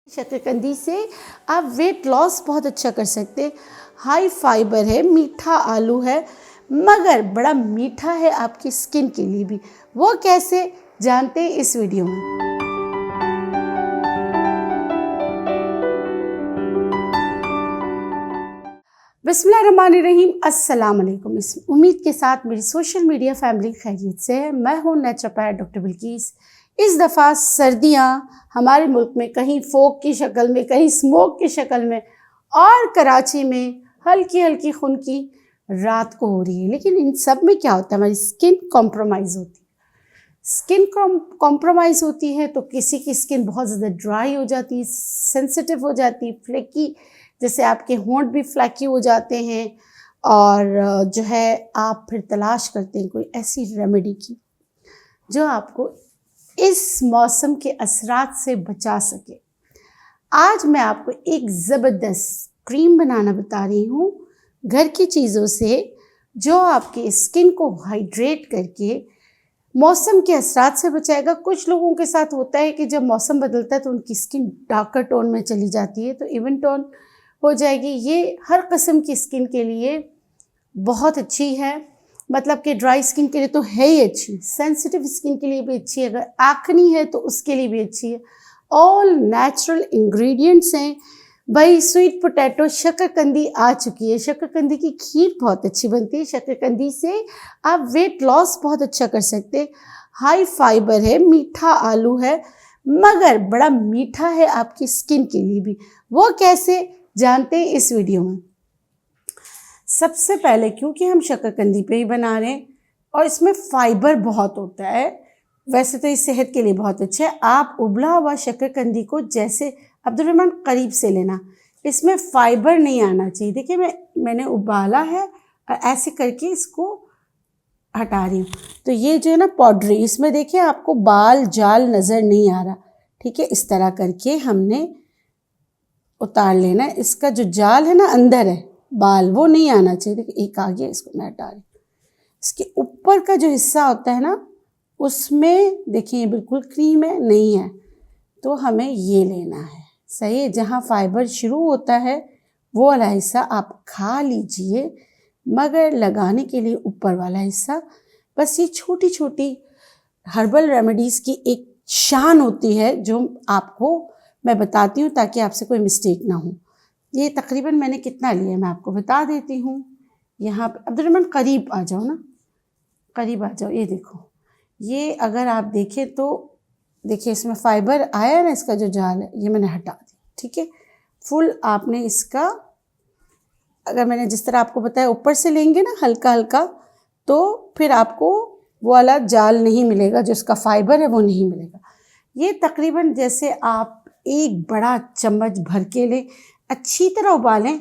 शकरकंदी से आप weight loss बहुत अच्छा कर सकते हैं। हाई फाइबर है, मीठा आलू है, मगर बड़ा मीठा है आपकी स्किन के लिए भी। वो कैसे जानते हैं इस वीडियो में। बिस्मिल्लाहिर्रहमानिर्रहीम, अस्सलाम वालेकुम। इस उम्मीद के साथ मेरी सोशल मीडिया फैमिली खैरियत से है। मैं हूँ नेचुरोपैथ डॉक्टर बिल्किस। इस दफ़ा सर्दियाँ हमारे मुल्क में कहीं फोग की शक्ल में, कहीं स्मोक की शक्ल में, और कराची में हल्की हल्की खुन की रात को हो रही है। लेकिन इन सब में क्या होता है, हमारी स्किन कॉम्प्रोमाइज़ होती है। स्किन कॉम्प्रोमाइज़ होती है तो किसी की स्किन बहुत ज़्यादा ड्राई हो जाती है, सेंसिटिव हो जाती है, फ्लेकी, जैसे आपके होंठ भी फ्लैकी हो जाते हैं। और जो है आप फिर तलाश करते हैं कोई ऐसी रेमेडी की जो आपको इस मौसम के असरात से बचा सके। आज मैं आपको एक ज़बरदस्त क्रीम बनाना बता रही हूँ घर की चीज़ों से, जो आपकी स्किन को हाइड्रेट करके मौसम के असरात से बचाएगा। कुछ लोगों के साथ होता है कि जब मौसम बदलता है तो उनकी स्किन डार्कर टोन में चली जाती है, तो इवन टोन हो जाएगी। ये हर किस्म की स्किन के लिए बहुत अच्छी है, मतलब कि ड्राई स्किन के लिए तो है ही अच्छी, सेंसिटिव स्किन के लिए भी अच्छी है, अगर एक्नी है तो उसके लिए भी अच्छी है। ऑल नेचुरल इंग्रेडिएंट्स हैं भाई। स्वीट पोटैटो शकरकंदी आ चुकी है। शकरकंदी की खीर बहुत अच्छी बनती है। शकरकंदी से आप वेट लॉस बहुत अच्छा कर सकते हैं। हाई फाइबर है, मीठा आलू है, मगर बड़ा मीठा है आपकी स्किन के लिए भी। वो कैसे जानते हैं इस वीडियो में। सबसे पहले, क्योंकि हम शकरकंदी पे ही बना रहे हैं और इसमें फाइबर बहुत होता है, वैसे तो ये सेहत के लिए बहुत अच्छा है। आप उबला हुआ शकरकंदी को जैसे अब्दुर्रहमान करीब से लेना, इसमें फाइबर नहीं आना चाहिए। देखिए मैंने उबाला है और ऐसे करके इसको हटा रही हूँ। तो ये जो है ना पाउडरी, इसमें देखिए आपको बाल जाल नज़र नहीं आ रहा, ठीक है। इस तरह करके हमने उतार लेना है। इसका जो जाल है ना अंदर है, बाल, वो नहीं आना चाहिए। देखिए एक आ गया, इसको मैं हटा रही। इसके ऊपर का जो हिस्सा होता है ना, उसमें देखिए बिल्कुल क्रीम है, नहीं है, तो हमें ये लेना है। सही है, जहाँ फाइबर शुरू होता है वो वाला हिस्सा आप खा लीजिए, मगर लगाने के लिए ऊपर वाला हिस्सा। बस ये छोटी छोटी हर्बल रेमेडीज़ की एक शान होती है जो आपको मैं बताती हूँ ताकि आपसे कोई मिस्टेक ना हो। ये तकरीबन मैंने कितना लिया है मैं आपको बता देती हूँ। यहाँ पे अब्दुर्रहमान करीब आ जाओ ना, करीब आ जाओ। ये देखो, ये अगर आप देखें तो देखिए इसमें फाइबर आया है ना, इसका जो जाल है ये मैंने हटा दिया, ठीक है। फुल आपने इसका, अगर मैंने जिस तरह आपको बताया ऊपर से लेंगे ना हल्का हल्का, तो फिर आपको वो वाला जाल नहीं मिलेगा, जो इसका फाइबर है वो नहीं मिलेगा। ये तकरीबन जैसे आप एक बड़ा चम्मच भर के लें, अच्छी तरह उबालें।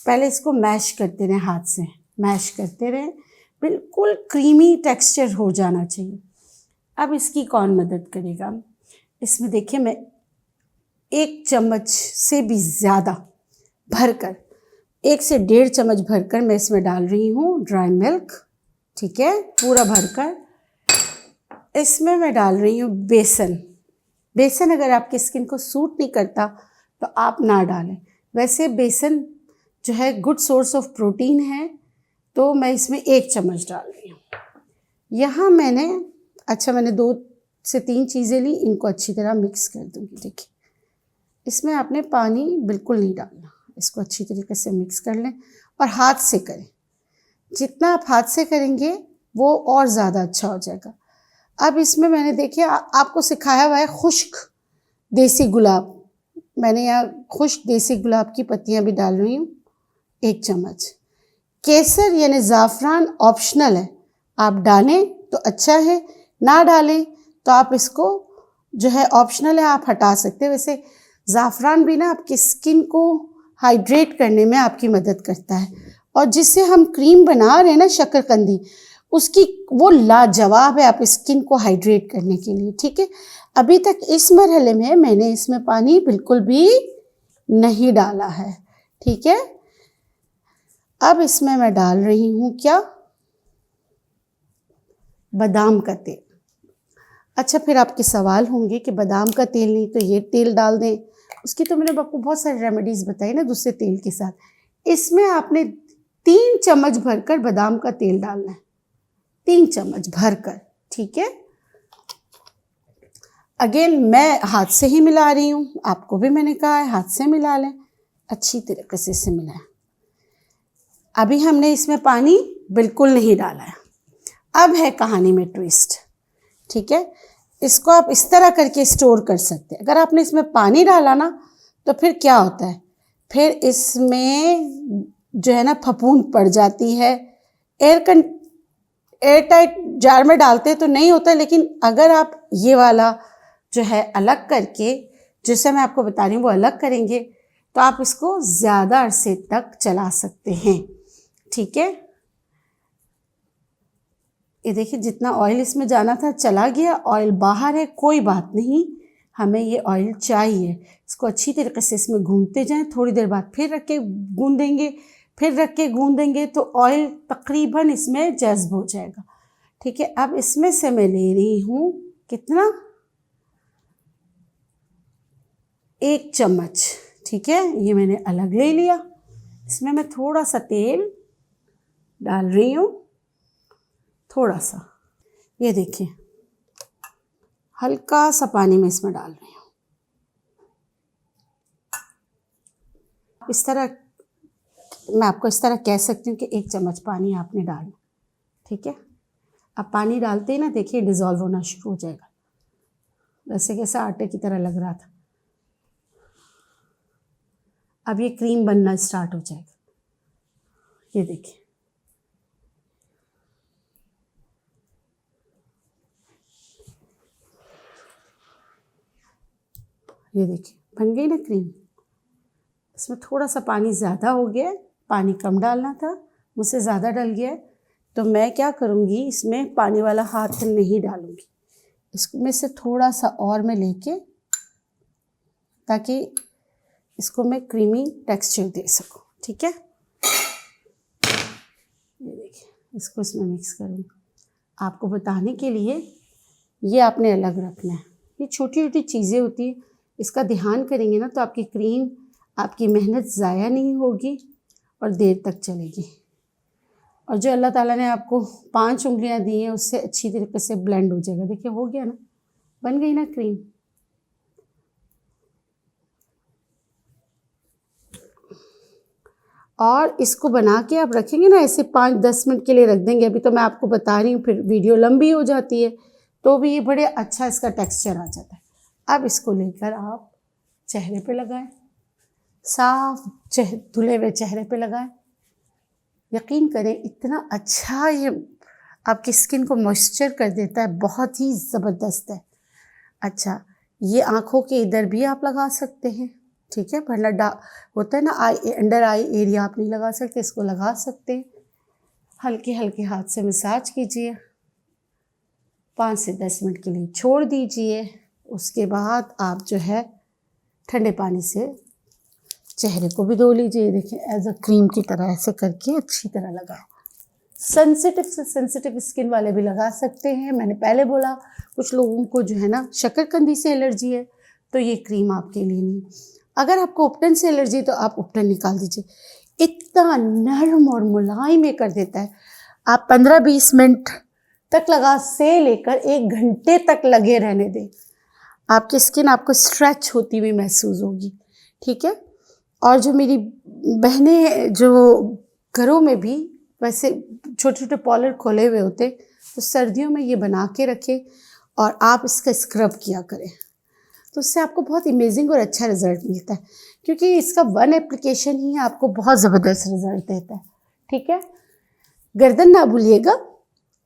पहले इसको मैश करते रहें, हाथ से मैश करते रहें, बिल्कुल क्रीमी टेक्सचर हो जाना चाहिए। अब इसकी कौन मदद करेगा, इसमें देखिए मैं 1 चम्मच से भी ज़्यादा भरकर, 1 से 1.5 चम्मच भरकर मैं इसमें डाल रही हूँ ड्राई मिल्क, ठीक है, पूरा भरकर। इसमें मैं डाल रही हूँ बेसन। बेसन अगर आपकी स्किन को सूट नहीं करता तो आप ना डालें। वैसे बेसन जो है गुड सोर्स ऑफ प्रोटीन है, तो मैं इसमें 1 चम्मच डाल रही हूँ। यहाँ मैंने 2 से 3 चीज़ें ली, इनको अच्छी तरह मिक्स कर दूँगी। देखिए इसमें आपने पानी बिल्कुल नहीं डालना, इसको अच्छी तरीके से मिक्स कर लें और हाथ से करें। जितना आप हाथ से करेंगे वो और ज़्यादा अच्छा हो जाएगा। अब इसमें मैंने देखिए आपको सिखाया हुआ है खुश्क देसी गुलाब, मैंने यहाँ खुश्क देसी गुलाब की पत्तियाँ भी डाल रही हूँ 1 चम्मच। केसर यानी ज़ाफ़रान ऑप्शनल है, आप डालें तो अच्छा है, ना डालें तो आप इसको जो है ऑप्शनल है, आप हटा सकते हैं। वैसे ज़ाफ़रान भी ना आपकी स्किन को हाइड्रेट करने में आपकी मदद करता है, और जिससे हम क्रीम बना रहे हैं ना शकरकंदी, उसकी वो लाजवाब है आप स्किन को हाइड्रेट करने के लिए, ठीक है। अभी तक इस मरहले में मैंने इसमें पानी बिल्कुल भी नहीं डाला है, ठीक है। अब इसमें मैं डाल रही हूँ क्या, बादाम का तेल। अच्छा, फिर आपके सवाल होंगे कि बादाम का तेल नहीं तो ये तेल डाल दें, उसकी तो मैंने आपको बहुत सारी रेमेडीज़ बताई ना दूसरे तेल के साथ। इसमें आपने 3 चम्मच भरकर बादाम का तेल डालना है, 3 चम्मच भरकर, ठीक है। अगेन मैं हाथ से ही मिला रही हूँ, आपको भी मैंने कहा है हाथ से मिला लें, अच्छी तरीके से इसे मिलाएं। अभी हमने इसमें पानी बिल्कुल नहीं डाला है। अब है कहानी में ट्विस्ट, ठीक है। इसको आप इस तरह करके स्टोर कर सकते हैं। अगर आपने इसमें पानी डाला ना तो फिर क्या होता है, फिर इसमें जो है ना फफूंद पड़ जाती है। एयर टाइट जार में डालते हैं तो नहीं होता, लेकिन अगर आप ये वाला जो है अलग करके, जैसे मैं आपको बता रही हूँ वो अलग करेंगे तो आप इसको ज़्यादा अरसे तक चला सकते हैं, ठीक है। ये देखिए जितना ऑयल इसमें जाना था चला गया, ऑयल बाहर है, कोई बात नहीं, हमें ये ऑयल चाहिए। इसको अच्छी तरीके से इसमें गूंदते जाएं, थोड़ी देर बाद फिर रख के गूंदेंगे, फिर रख के गूंदेंगे तो ऑयल तकरीबन इसमें जज्ब हो जाएगा, ठीक है। अब इसमें से मैं ले रही हूँ कितना, 1 चम्मच, ठीक है। ये मैंने अलग ले लिया। इसमें मैं थोड़ा सा तेल डाल रही हूँ, थोड़ा सा, ये देखिए हल्का सा पानी मैं इसमें डाल रही हूँ। इस तरह मैं आपको इस तरह कह सकती हूँ कि 1 चम्मच पानी आपने डालना, ठीक है। अब पानी डालते ही ना देखिए डिज़ोल्व होना शुरू हो जाएगा, वैसे कैसे आटे की तरह लग रहा था। अब ये क्रीम बनना स्टार्ट हो जाएगा, ये देखिए। ये देखिए बन गई ना क्रीम। इसमें थोड़ा सा पानी ज़्यादा हो गया है, पानी कम डालना था, मुझसे ज़्यादा डल गया है, तो मैं क्या करूँगी, इसमें पानी वाला हाथ नहीं डालूँगी, इसमें से थोड़ा सा और मैं लेके, ताकि इसको मैं क्रीमी टेक्सचर दे सकूँ, ठीक है। ये देखिए इसको इसमें मिक्स करूँगी आपको बताने के लिए। ये आपने अलग रखना है, ये छोटी छोटी चीज़ें होती हैं, इसका ध्यान करेंगे ना तो आपकी क्रीम, आपकी मेहनत ज़ाया नहीं होगी और देर तक चलेगी। और जो अल्लाह ताला ने आपको 5 उंगलियां दी हैं उससे अच्छी तरीके से ब्लेंड हो जाएगा। देखिए हो गया ना, बन गई ना क्रीम। और इसको बना के आप रखेंगे ना, ऐसे 5-10 मिनट के लिए रख देंगे। अभी तो मैं आपको बता रही हूँ, फिर वीडियो लंबी हो जाती है, तो भी ये बड़े अच्छा इसका टेक्सचर आ जाता है। अब इसको लेकर आप चेहरे पे लगाएं, साफ धुले हुए चेहरे पे लगाएं। यकीन करें इतना अच्छा ये आपकी स्किन को मॉइस्चर कर देता है, बहुत ही ज़बरदस्त है। अच्छा, ये आँखों के इधर भी आप लगा सकते हैं, ठीक है। वरना होता है ना आई, अंडर आई एरिया आप नहीं लगा सकते, इसको लगा सकते हैं। हल्के हल्के हाथ से मसाज कीजिए, 5 से 10 मिनट के लिए छोड़ दीजिए। उसके बाद आप जो है ठंडे पानी से चेहरे को भी धो लीजिए। देखिए एज अ क्रीम की तरह ऐसे करके अच्छी तरह लगाओ। सेंसिटिव से सेंसिटिव स्किन वाले भी लगा सकते हैं। मैंने पहले बोला कुछ लोगों को जो है ना शकरकंदी से एलर्जी है, तो ये क्रीम आपके लिए नहीं। अगर आपको उपटन से एलर्जी है तो आप उपटन निकाल दीजिए। इतना नरम और मुलायम ये कर देता है। आप 15-20 मिनट तक लगा से लेकर 1 घंटे तक लगे रहने दें, आपकी स्किन आपको स्ट्रेच होती हुई महसूस होगी, ठीक है। और जो मेरी बहनें जो घरों में भी वैसे छोटे छोटे पॉलर खोले हुए होते, तो सर्दियों में ये बना के रखें और आप इसका स्क्रब किया करें, तो उससे आपको बहुत अमेजिंग और अच्छा रिज़ल्ट मिलता है। क्योंकि इसका 1 एप्लीकेशन ही आपको बहुत ज़बरदस्त रिज़ल्ट देता है, ठीक है। गर्दन ना भूलिएगा,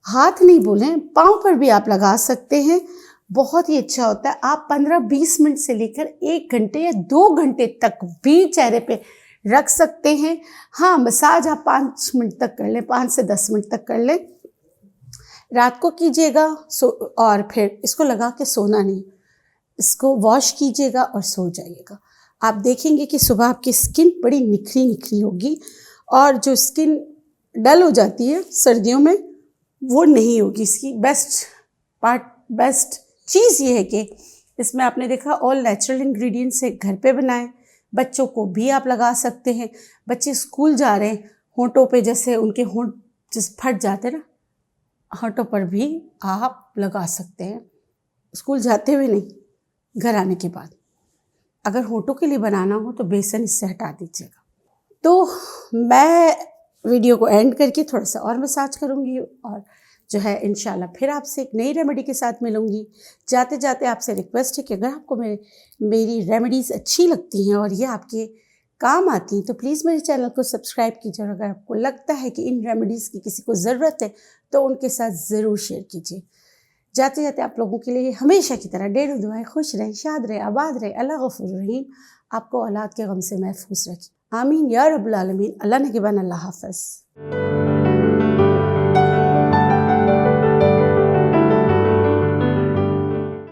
हाथ नहीं भूलें, पाँव पर भी आप लगा सकते हैं, बहुत ही अच्छा होता है। आप 15-20 मिनट से लेकर 1 घंटे या 2 घंटे तक भी चेहरे पे रख सकते हैं। हाँ, मसाज आप 5 मिनट तक कर लें, 5 से 10 मिनट तक कर लें, रात को कीजिएगा। और फिर इसको लगा के सोना नहीं, इसको वॉश कीजिएगा और सो जाइएगा। आप देखेंगे कि सुबह आपकी स्किन बड़ी निखरी निखरी होगी, और जो स्किन डल हो जाती है सर्दियों में वो नहीं होगी। इसकी बेस्ट चीज़ ये है कि इसमें आपने देखा ऑल नेचुरल इंग्रेडिएंट्स से घर पे बनाएं। बच्चों को भी आप लगा सकते हैं। बच्चे स्कूल जा रहे हैं, होंठों पे जैसे उनके होंठ जिस फट जाते हैं ना, होंठों पर भी आप लगा सकते हैं। स्कूल जाते हुए नहीं, घर आने के बाद। अगर होंठों के लिए बनाना हो तो बेसन इससे हटा दीजिएगा। तो मैं वीडियो को एंड करके थोड़ा सा और मसाज करूँगी और जो है इंशाल्लाह फिर आपसे एक नई रेमेडी के साथ मिलूँगी। जाते जाते आपसे रिक्वेस्ट है कि अगर आपको मेरी रेमेडीज़ अच्छी लगती हैं और ये आपके काम आती हैं तो प्लीज़ मेरे चैनल को सब्सक्राइब कीजिए। और अगर आपको लगता है कि इन रेमेडीज़ की किसी को ज़रूरत है तो उनके साथ ज़रूर शेयर कीजिए। जाते जाते आप लोगों के लिए हमेशा की तरह ढेरों दुआएं, खुश रहें, शाद रहें, आबाद रहें। अल्लाह गफूर रहीम आपको औलाद के गम से महफूज रखे। आमीन या रब्बुल आलमीन। अल्लाह ने के बाद अल्लाह हाफ़िज़।